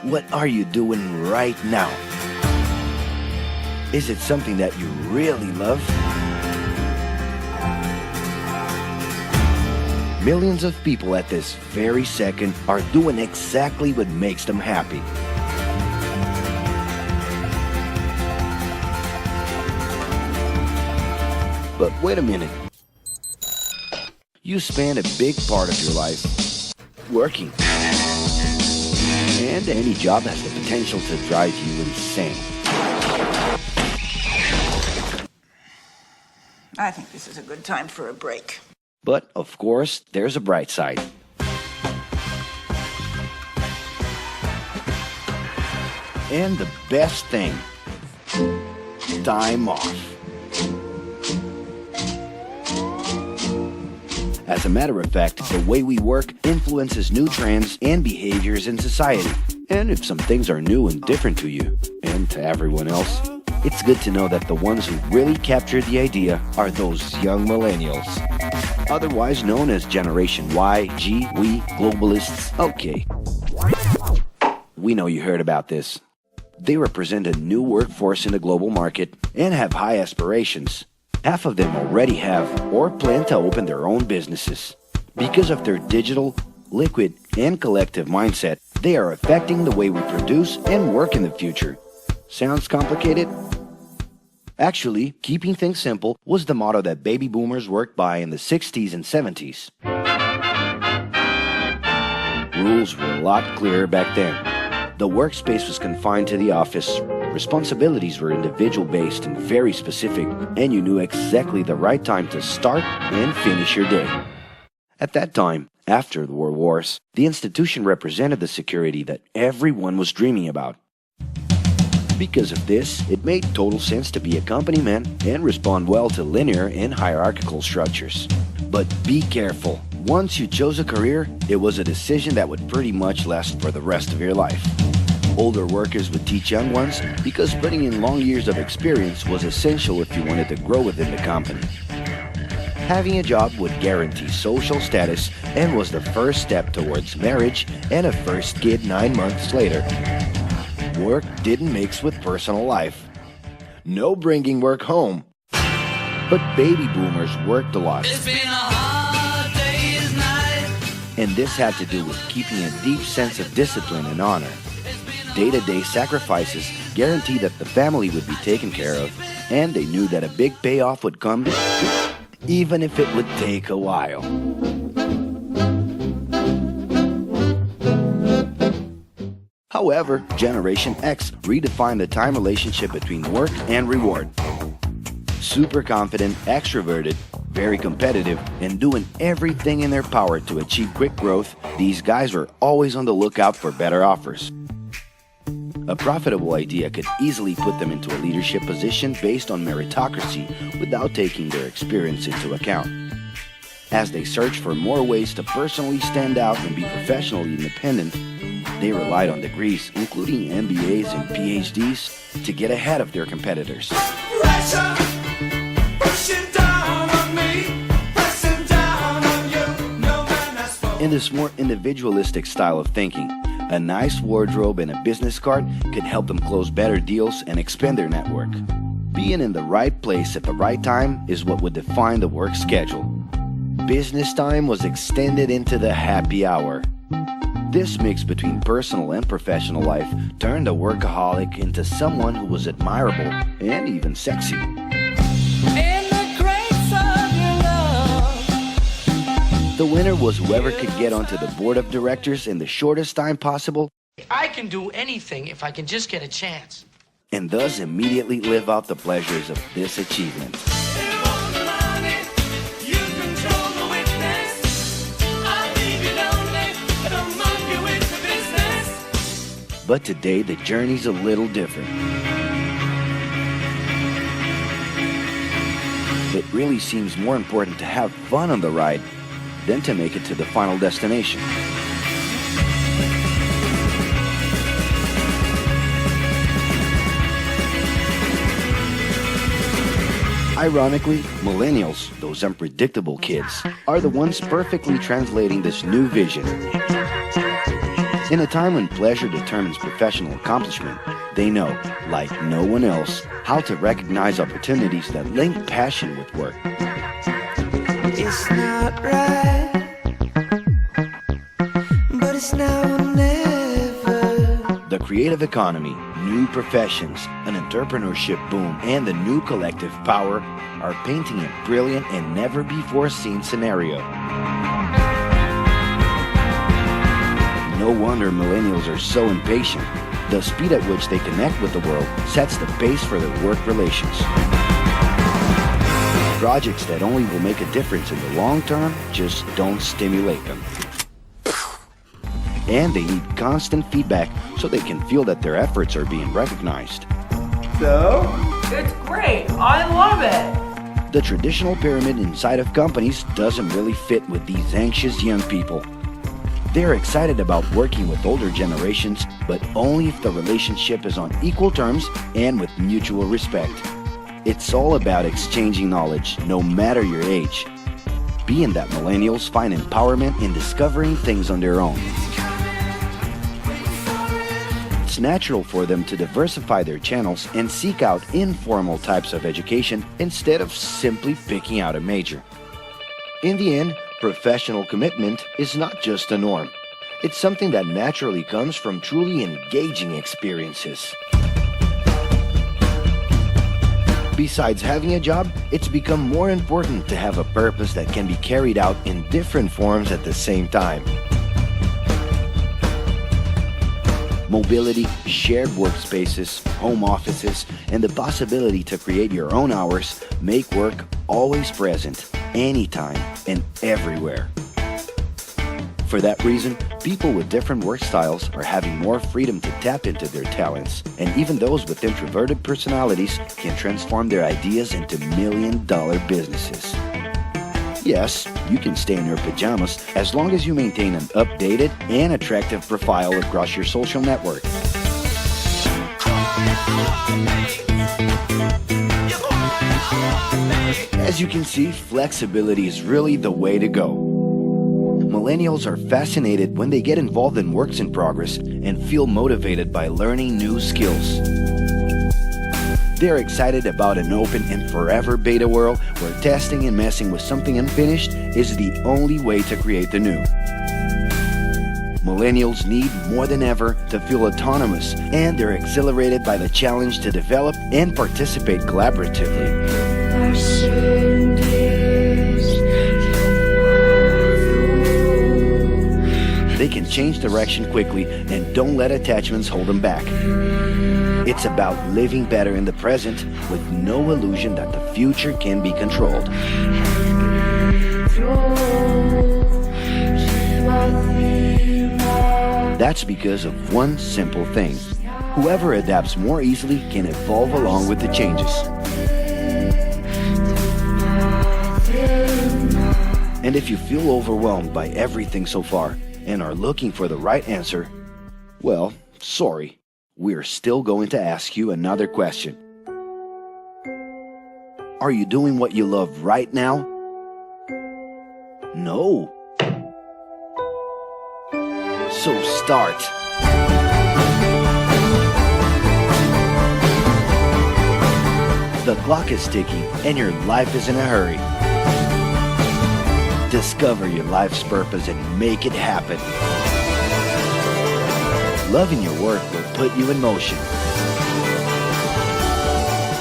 What are you doing right now? Is it something that you really love? Millions of people at this very second are doing exactly what makes them happy. But wait a minute. You spend a big part of your life working. And any job has the potential to drive you insane. I think this is a good time for a break. But, of course, there's a bright side. And the best thing, time off. As a matter of fact, the way we work influences new trends and behaviors in society. And if some things are new and different to you, and to everyone else, it's good to know that the ones who really captured the idea are those young millennials. Otherwise known as Generation Y, G, we, globalists. Okay. We know you heard about this. They represent a new workforce in the global market and have high aspirations. Half of them already have or plan to open their own businesses. Because of their digital, liquid, and collective mindset, they are affecting the way we produce and work in the future. Sounds complicated? Actually, keeping things simple was the motto that baby boomers worked by in the 60s and 70s. Rules were a lot clearer back then. The workspace was confined to the office. Responsibilities were individual-based and very specific, and you knew exactly the right time to start and finish your day. At that time, after the World Wars, the institution represented the security that everyone was dreaming about. Because of this, it made total sense to be a company man and respond well to linear and hierarchical structures. But be careful. Once you chose a career, it was a decision that would pretty much last for the rest of your life. Older workers would teach young ones because putting in long years of experience was essential if you wanted to grow within the company. Having a job would guarantee social status and was the first step towards marriage and a first kid 9 months later. Work didn't mix with personal life. No bringing work home. But baby boomers worked a lot. It's been a hard day's night. And this had to do with keeping a deep sense of discipline and honor. Day-to-day sacrifices guaranteed that the family would be taken care of, and they knew that a big payoff would come, even if it would take a while. However, Generation X redefined the time relationship between work and reward. Super confident, extroverted, very competitive, and doing everything in their power to achieve quick growth, these guys were always on the lookout for better offers. A profitable idea could easily put them into a leadership position based on meritocracy without taking their experience into account. As they searched for more ways to personally stand out and be professionally independent, they relied on degrees, including MBAs and PhDs, to get ahead of their competitors. Pressure, pushing down on me, pressing down on you. No man has spoken. In this more individualistic style of thinking, a nice wardrobe and a business card could help them close better deals and expand their network. Being in the right place at the right time is what would define the work schedule. Business time was extended into the happy hour. This mix between personal and professional life turned a workaholic into someone who was admirable and even sexy. The winner was whoever could get onto the board of directors in the shortest time possible. I can do anything if I can just get a chance. And thus immediately live out the pleasures of this achievement. But today the journey's a little different. It really seems more important to have fun on the ride than to make it to the final destination. Ironically, millennials, those unpredictable kids, are the ones perfectly translating this new vision. In a time when pleasure determines professional accomplishment, they know, like no one else, how to recognize opportunities that link passion with work. It's not right, but it's now or never. The creative economy, new professions, an entrepreneurship boom, and the new collective power are painting a brilliant and never-before-seen scenario. No wonder millennials are so impatient. The speed at which they connect with the world sets the pace for their work relations. Projects that only will make a difference in the long term just don't stimulate them. And they need constant feedback so they can feel that their efforts are being recognized. So? It's great. I love it. The traditional pyramid inside of companies doesn't really fit with these anxious young people. They're excited about working with older generations, but only if the relationship is on equal terms and with mutual respect. It's all about exchanging knowledge, no matter your age. Being that millennials find empowerment in discovering things on their own. It's natural for them to diversify their channels and seek out informal types of education instead of simply picking out a major. In the end, professional commitment is not just a norm. It's something that naturally comes from truly engaging experiences. Besides having a job, it's become more important to have a purpose that can be carried out in different forms at the same time. Mobility, shared workspaces, home offices, and the possibility to create your own hours make work always present, anytime and everywhere. For that reason, people with different work styles are having more freedom to tap into their talents, and even those with introverted personalities can transform their ideas into million-dollar businesses. Yes, you can stay in your pajamas as long as you maintain an updated and attractive profile across your social network. As you can see, flexibility is really the way to go. Millennials are fascinated when they get involved in works in progress and feel motivated by learning new skills. They're excited about an open and forever beta world where testing and messing with something unfinished is the only way to create the new. Millennials need more than ever to feel autonomous, and they're exhilarated by the challenge to develop and participate collaboratively. They can change direction quickly and don't let attachments hold them back. It's about living better in the present with no illusion that the future can be controlled. That's because of one simple thing. Whoever adapts more easily can evolve along with the changes. And if you feel overwhelmed by everything so far and are looking for the right answer, well, sorry. We're still going to ask you another question. Are you doing what you love right now? No. So start. The clock is ticking and your life is in a hurry. Discover your life's purpose and make it happen. Loving your work will put you in motion.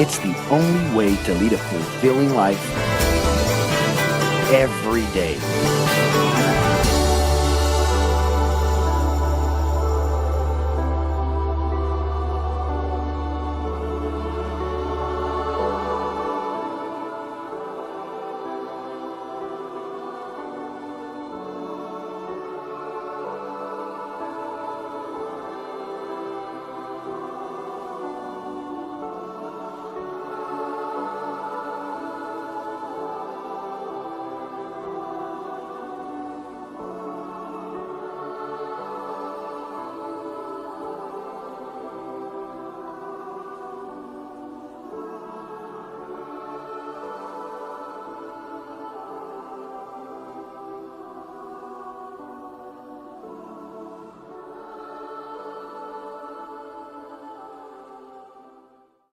It's the only way to lead a fulfilling life every day.